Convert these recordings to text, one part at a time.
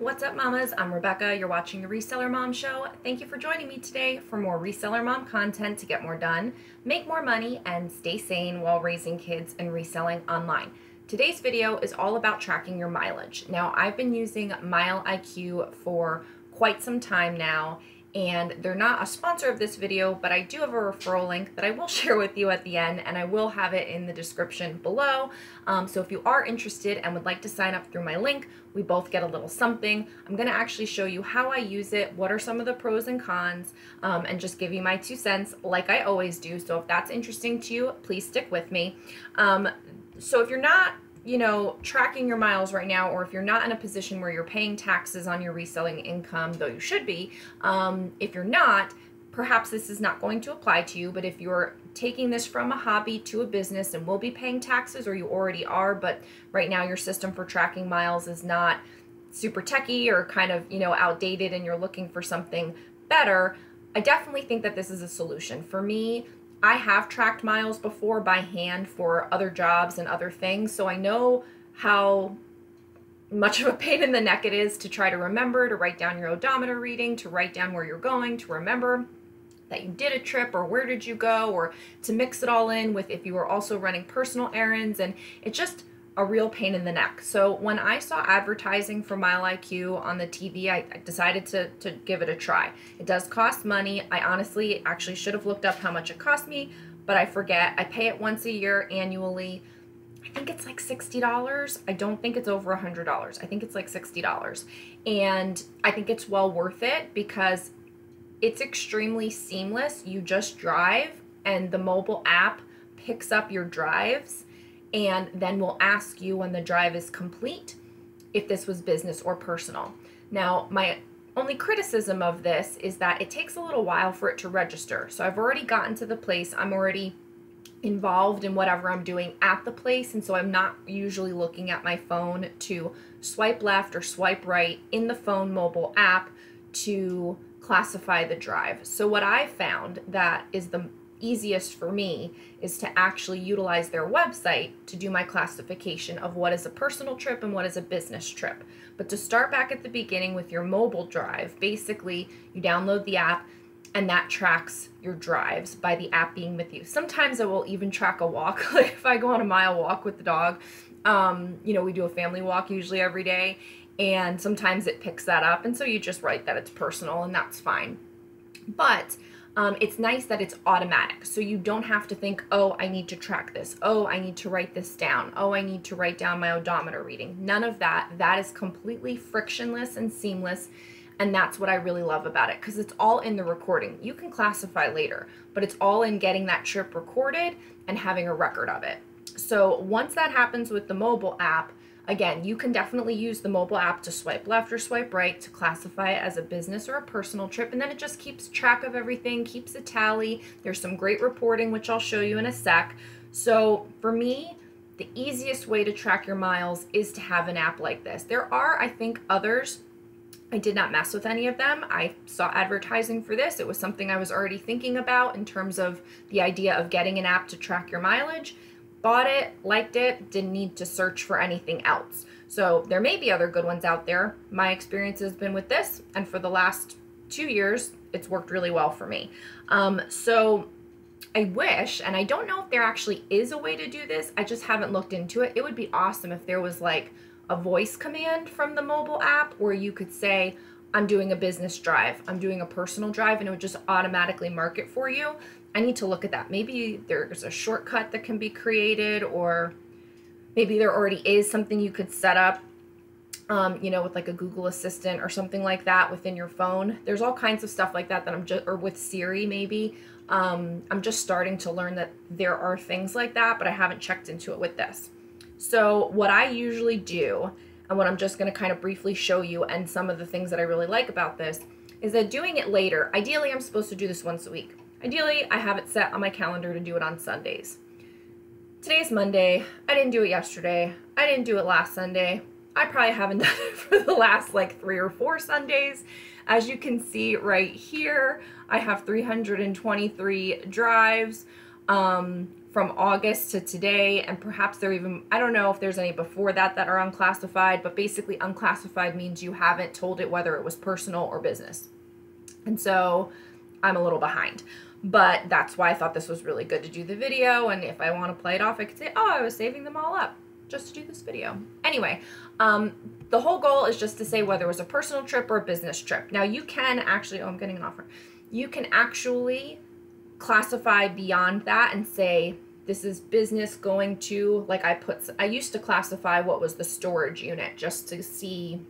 What's up, mamas? I'm Rebecca. You're watching the Reseller Mom Show. Thank you for joining me today for more Reseller Mom content to get more done, make more money, and stay sane while raising kids and reselling online. Today's video is all about tracking your mileage. Now, I've been using Mile IQ for quite some time now, and they're not a sponsor of this video, but I do have a referral link that I will share with you at the end, and I will have it in the description below. So if you are interested and would like to sign up through my link, we both get a little something. I'm gonna actually show you how I use it, what are some of the pros and cons, and just give you my 2 cents like I always do. So if that's interesting to you, please stick with me. So if you're not tracking your miles right now, or if you're not in a position where you're paying taxes on your reselling income, though you should be, if you're not, perhaps this is not going to apply to you. But if you're taking this from a hobby to a business and will be paying taxes, or you already are, but right now your system for tracking miles is not super techy or kind of, outdated, and you're looking for something better, I definitely think that this is a solution. For me, I have tracked miles before by hand for other jobs and other things, so I know how much of a pain in the neck it is to try to remember to write down your odometer reading, to write down where you're going, to remember that you did a trip or where did you go, or to mix it all in with if you were also running personal errands, and it's just a real pain in the neck. So when I saw advertising for Mile IQ on the TV, I decided to give it a try. It does cost money. I honestly actually should have looked up how much it cost me, but I forget. I pay it once a year annually. I think it's like $60. I don't think it's over $100. I think it's like $60. And I think it's well worth it because it's extremely seamless. You just drive and the mobile app picks up your drives and then will ask you when the drive is complete if this was business or personal. Now, my only criticism of this is that it takes a little while for it to register. So I've already gotten to the place, I'm already involved in whatever I'm doing at the place, and so I'm not usually looking at my phone to swipe left or swipe right in the phone mobile app to classify the drive. So what I found that is the easiest for me is to actually utilize their website to do my classification of what is a personal trip and what is a business trip. But to start back at the beginning with your mobile drive, basically you download the app and that tracks your drives by the app being with you. Sometimes it will even track a walk. Like if I go on a mile walk with the dog, we do a family walk usually every day, and sometimes it picks that up, and so you just write that it's personal, and that's fine. But it's nice that it's automatic, so you don't have to think, oh, I need to track this. Oh, I need to write this down. Oh, I need to write down my odometer reading. None of that. That is completely frictionless and seamless, and that's what I really love about it, because it's all in the recording. You can classify later, but it's all in getting that trip recorded and having a record of it. So once that happens with the mobile app, again, you can definitely use the mobile app to swipe left or swipe right to classify it as a business or a personal trip, and then it just keeps track of everything, keeps a tally. There's some great reporting, which I'll show you in a sec. So for me, the easiest way to track your miles is to have an app like this. There are, I think, others. I did not mess with any of them. I saw advertising for this. It was something I was already thinking about in terms of the idea of getting an app to track your mileage. Bought it, liked it, didn't need to search for anything else. So there may be other good ones out there. My experience has been with this, and for the last 2 years, it's worked really well for me. So I wish, and I don't know if there actually is a way to do this, I just haven't looked into it. It would be awesome if there was like a voice command from the mobile app where you could say, I'm doing a business drive, I'm doing a personal drive, and it would just automatically mark it for you. I need to look at that. Maybe there's a shortcut that can be created, or maybe there already is something you could set up, with like a Google Assistant or something like that within your phone. There's all kinds of stuff like that or with Siri maybe. I'm just starting to learn that there are things like that, but I haven't checked into it with this. So what I usually do, and what I'm just going to kind of briefly show you, and some of the things that I really like about this, is that doing it later, ideally I'm supposed to do this once a week. Ideally, I have it set on my calendar to do it on Sundays. Today's Monday. I didn't do it yesterday. I didn't do it last Sunday. I probably haven't done it for the last like 3 or 4 Sundays. As you can see right here, I have 323 drives. from August to today, and perhaps they're even, I don't know if there's any before that that are unclassified, but basically unclassified means you haven't told it whether it was personal or business. And so I'm a little behind, but that's why I thought this was really good to do the video. And if I want to play it off, I could say, oh, I was saving them all up just to do this video. Anyway, the whole goal is just to say whether it was a personal trip or a business trip. Now you can actually, oh, I'm getting an offer. You can actually classify beyond that and say, this is business going to, like I used to classify what was the storage unit just to see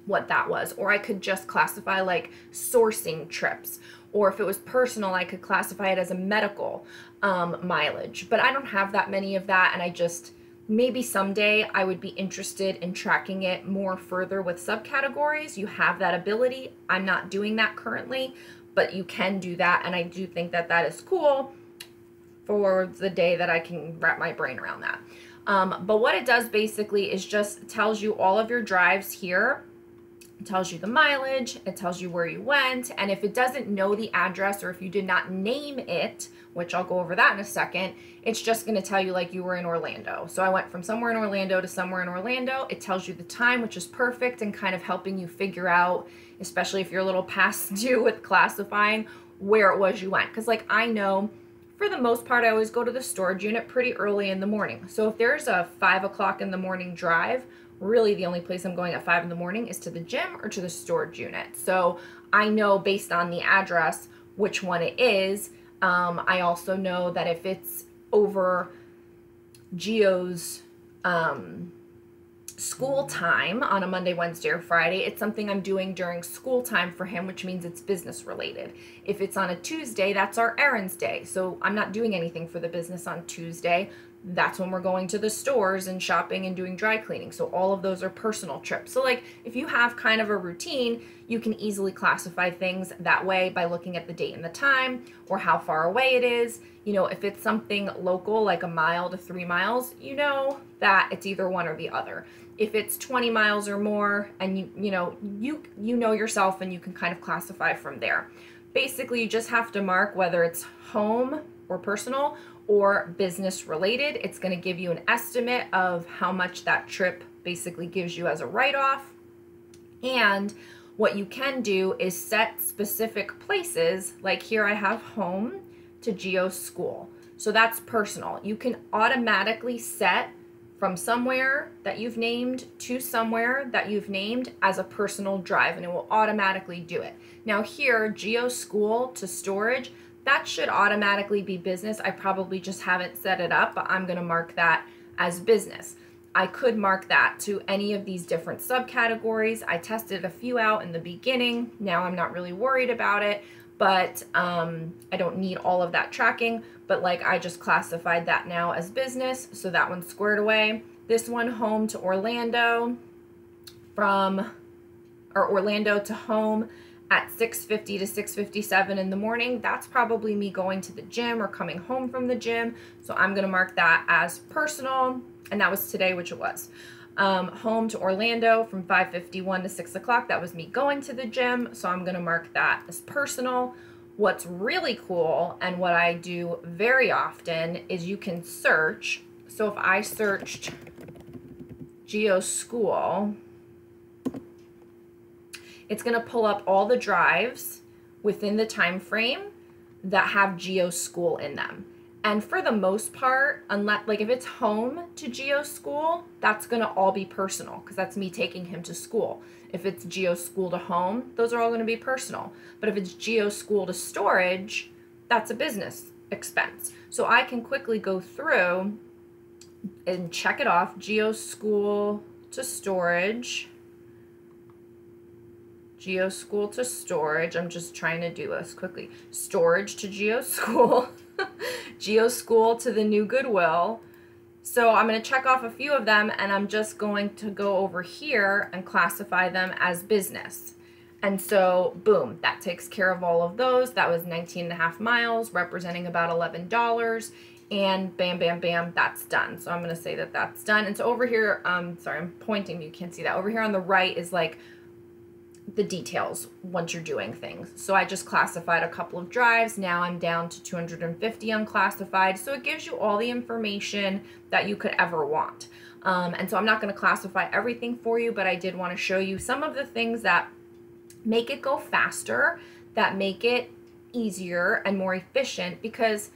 what that was, or I could just classify like sourcing trips, or if it was personal, I could classify it as a medical mileage, but I don't have that many of that, and I just, maybe someday I would be interested in tracking it more further with subcategories. You have that ability. I'm not doing that currently, but you can do that, and I do think that that is cool for the day that I can wrap my brain around that. But what it does basically is just tells you all of your drives here. It tells you the mileage, it tells you where you went, and if it doesn't know the address or if you did not name it, which I'll go over that in a second, it's just going to tell you like you were in Orlando. So I went from somewhere in Orlando to somewhere in Orlando. It tells you the time, which is perfect and kind of helping you figure out, especially if you're a little past due with classifying, where it was you went. Because like I know, for the most part, I always go to the storage unit pretty early in the morning. So if there's a 5 o'clock in the morning drive, really the only place I'm going at 5 in the morning is to the gym or to the storage unit. So I know based on the address which one it is. I also know that if it's over Gio's school time on a Monday, Wednesday, or Friday, it's something I'm doing during school time for him, which means it's business related. If it's on a Tuesday, that's our errands day. So I'm not doing anything for the business on Tuesday. That's when we're going to the stores and shopping and doing dry cleaning. So all of those are personal trips. So like if you have kind of a routine, you can easily classify things that way by looking at the date and the time or how far away it is. You know, if it's something local, like a mile to 3 miles, you know that it's either one or the other. If it's 20 miles or more and you know yourself and you can kind of classify from there. Basically, you just have to mark whether it's home or personal or business related. It's going to give you an estimate of how much that trip basically gives you as a write-off. And what you can do is set specific places, like here I have home to Gio's school. So that's personal. You can automatically set from somewhere that you've named to somewhere that you've named as a personal drive, and it will automatically do it. Now here, Gio's school to storage, that should automatically be business. I probably just haven't set it up, but I'm going to mark that as business. I could mark that to any of these different subcategories. I tested a few out in the beginning. Now I'm not really worried about it, but I don't need all of that tracking. But like I just classified that now as business, so that one's squared away. This one, home to Orlando, Orlando to home at 6:50 to 6:57 in the morning. That's probably me going to the gym or coming home from the gym. So I'm going to mark that as personal. And that was today, which it was. Home to Orlando from 5:51 to 6 o'clock. That was me going to the gym. So I'm going to mark that as personal. What's really cool and what I do very often is you can search. So if I searched Gio's school, it's going to pull up all the drives within the time frame that have Gio's school in them. And for the most part, unless like if it's home to Gio's school, that's going to all be personal because that's me taking him to school. If it's Gio's school to home, those are all going to be personal. But if it's Gio's school to storage, that's a business expense. So I can quickly go through and check it off. Gio's school to storage. Gio's school to storage. I'm just trying to do this quickly. Storage to Gio's school. Gio's school to the new Goodwill. So I'm going to check off a few of them, and I'm just going to go over here and classify them as business. And so, boom, that takes care of all of those. That was 19.5 miles, representing about $11. And bam, bam, bam, that's done. So I'm going to say that that's done. And so over here, sorry, I'm pointing, you can't see that. Over here on the right is like the details once you're doing things. So I just classified a couple of drives. Now I'm down to 250 unclassified. So it gives you all the information that you could ever want. And so I'm not going to classify everything for you, but I did want to show you some of the things that make it go faster, that make it easier and more efficient, because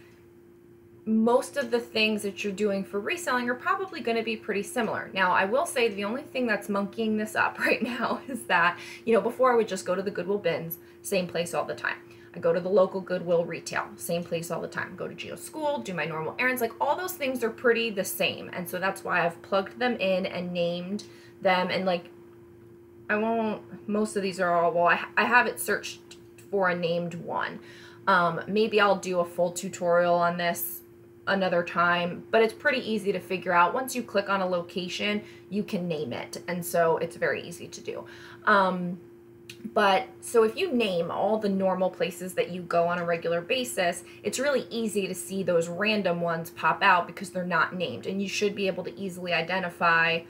most of the things that you're doing for reselling are probably going to be pretty similar. Now, I will say the only thing that's monkeying this up right now is that, you know, before I would just go to the Goodwill bins, same place all the time. I go to the local Goodwill retail, same place all the time. Go to Geo School, do my normal errands. Like, all those things are pretty the same. And so that's why I've plugged them in and named them. And like, I won't, most of these are all, well, I have it searched for a named one. Maybe I'll do a full tutorial on this another time, but it's pretty easy to figure out. Once you click on a location, you can name it, and so it's very easy to do. But so if you name all the normal places that you go on a regular basis, it's really easy to see those random ones pop out because they're not named, and you should be able to easily identify,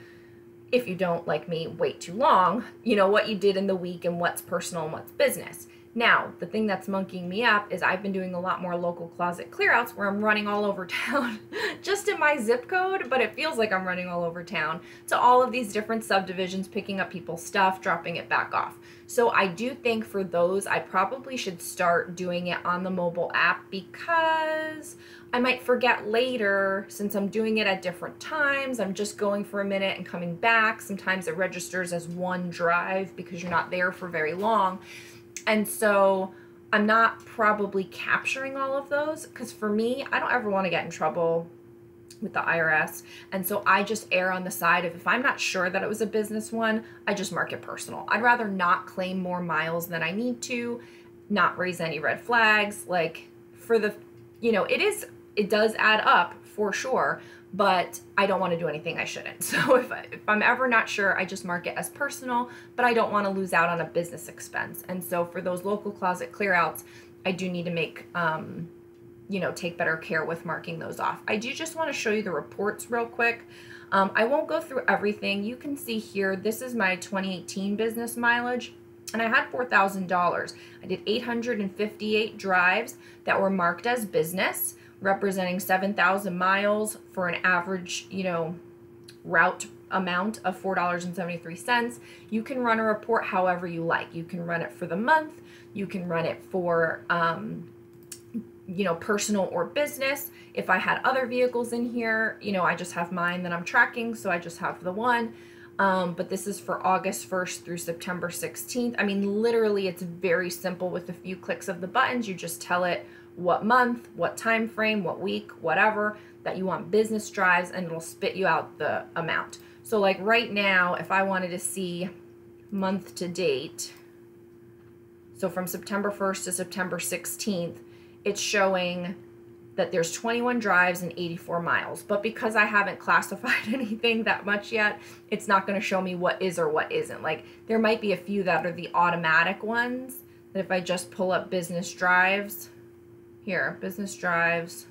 if you don't, like me, wait too long, you know, what you did in the week and what's personal and what's business. Now, the thing that's monkeying me up is I've been doing a lot more local closet clearouts where I'm running all over town just in my zip code, but it feels like I'm running all over town to all of these different subdivisions, picking up people's stuff, dropping it back off. So I do think for those, I probably should start doing it on the mobile app, because I might forget later, since I'm doing it at different times. I'm just going for a minute and coming back. Sometimes it registers as one drive because you're not there for very long. And so I'm not probably capturing all of those, because for me, I don't ever want to get in trouble with the IRS. And so I just err on the side of, if I'm not sure that it was a business one, I just mark it personal. I'd rather not claim more miles than I need to, not raise any red flags. Like, for the, you know, it does add up for sure, but I don't want to do anything I shouldn't. So if I'm ever not sure, I just mark it as personal, but I don't want to lose out on a business expense. And so for those local closet clearouts, I do need to make, you know, take better care with marking those off. I do just want to show you the reports real quick. I won't go through everything. You can see here, this is my 2018 business mileage, and I had $4,000. I did 858 drives that were marked as business, representing 7,000 miles for an average, you know, route amount of $4.73. You can run a report however you like. You can run it for the month. You can run it for, you know, personal or business. If I had other vehicles in here, you know, I just have mine that I'm tracking, so I just have the one. But this is for August 1st through September 16th. I mean, literally, it's very simple. With a few clicks of the buttons, you just tell it what month, what time frame, what week, whatever, that you want business drives, and it'll spit you out the amount. So like right now, if I wanted to see month to date, so from September 1st to September 16th, it's showing that there's 21 drives and 84 miles. But because I haven't classified anything that much yet, it's not going to show me what is or what isn't. Like, there might be a few that are the automatic ones, that if I just pull up business drives, here, business drives.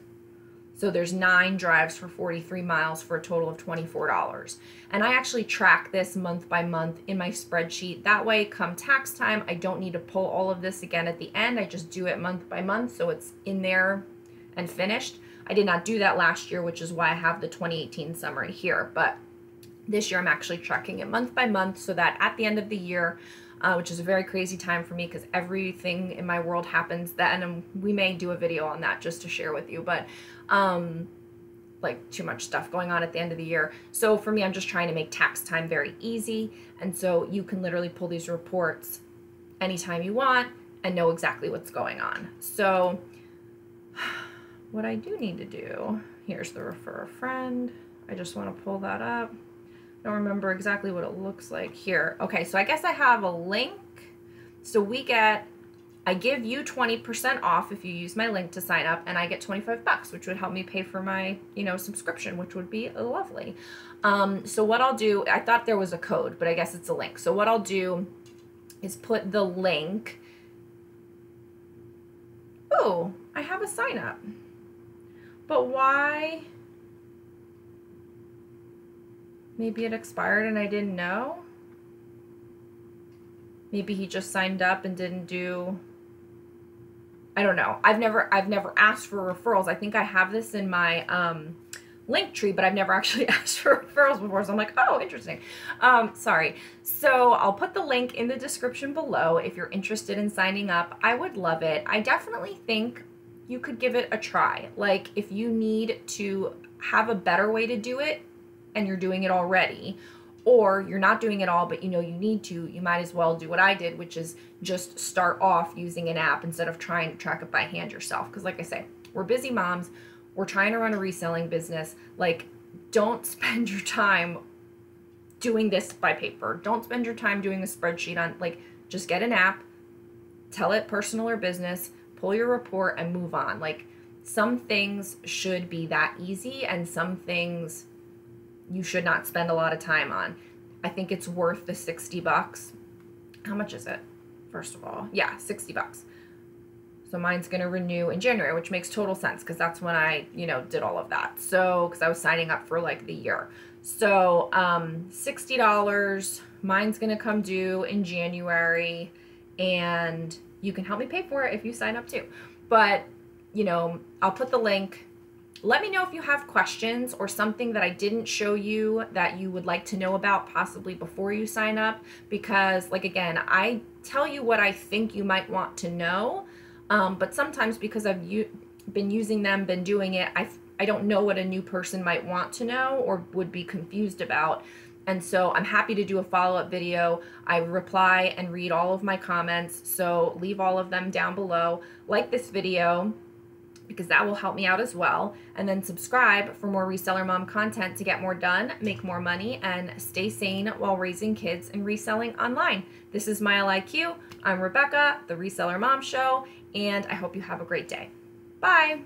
So there's 9 drives for 43 miles for a total of $24. And I actually track this month by month in my spreadsheet. That way, come tax time, I don't need to pull all of this again at the end. I just do it month by month, so it's in there and finished. I did not do that last year, which is why I have the 2018 summary here. But this year I'm actually tracking it month by month, so that at the end of the year, which is a very crazy time for me because everything in my world happens then, and we may do a video on that just to share with you, but like, too much stuff going on at the end of the year. So for me, I'm just trying to make tax time very easy, and so you can literally pull these reports anytime you want and know exactly what's going on. So what I do need to do, here's the refer a friend. I just want to pull that up. I don't remember exactly what it looks like here. Okay, so I guess I have a link. So I give you 20% off if you use my link to sign up, and I get 25 bucks, which would help me pay for my, you know, subscription, which would be lovely. So what I'll do, I thought there was a code, but I guess it's a link. So what I'll do is put the link. Oh, I have a sign up. But why? Maybe it expired and I didn't know. Maybe he just signed up and didn't do, I don't know. I've never asked for referrals. I think I have this in my link tree, but I've never actually asked for referrals before. So I'm like, oh, interesting. Sorry. So I'll put the link in the description below if you're interested in signing up. I would love it. I definitely think you could give it a try. Like if you need to have a better way to do it and you're doing it already, or you're not doing it all, but you know you need to, you might as well do what I did, which is just start off using an app instead of trying to track it by hand yourself. Because like I say, we're busy moms. We're trying to run a reselling business. Like, don't spend your time doing this by paper. Don't spend your time doing a spreadsheet on, like, just get an app, tell it personal or business, pull your report and move on. Like, some things should be that easy and some things you should not spend a lot of time on. I think it's worth the 60 bucks. How much is it? First of all, yeah, 60 bucks. So mine's going to renew in January, which makes total sense because that's when I, you know, did all of that. So, because I was signing up for like the year. So, $60, mine's going to come due in January and you can help me pay for it if you sign up too. But, you know, I'll put the link. Let me know if you have questions or something that I didn't show you that you would like to know about possibly before you sign up. Because like, again, I tell you what I think you might want to know. But sometimes because I've been using them, been doing it, I don't know what a new person might want to know or would be confused about. And so I'm happy to do a follow-up video. I reply and read all of my comments. So leave all of them down below. Like this video because that will help me out as well. And then subscribe for more Reseller Mom content to get more done, make more money, and stay sane while raising kids and reselling online. This is Mile IQ. I'm Rebecca, the Reseller Mom Show, and I hope you have a great day. Bye.